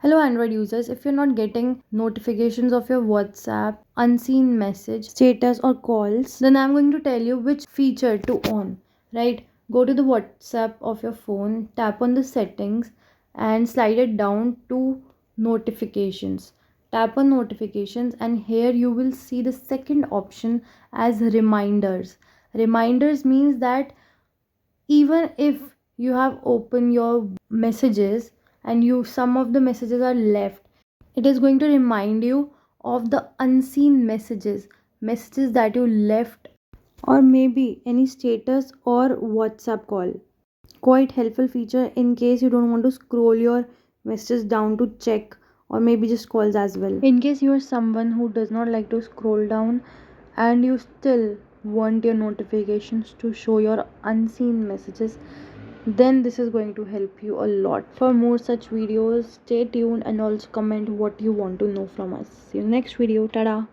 Hello Android users, if you're not getting notifications of your WhatsApp, unseen message, status or calls, then I'm going to tell you which feature to on, right? Go to the WhatsApp of your phone, tap on the settings and slide it down to notifications. Tap on notifications and here you will see the second option as reminders. Reminders means that even if you have opened your messages and you some of the messages are left, it is going to remind you of the unseen messages that you left, or maybe any status or WhatsApp call. Quite helpful feature in case you don't want to scroll your messages down to check, or maybe just calls as well. In case you are someone who does not like to scroll down and you still want your notifications to show your unseen messages, then this is going to help you a lot. For more such videos, stay tuned and also comment what you want to know from us. See you in the next video. Tada.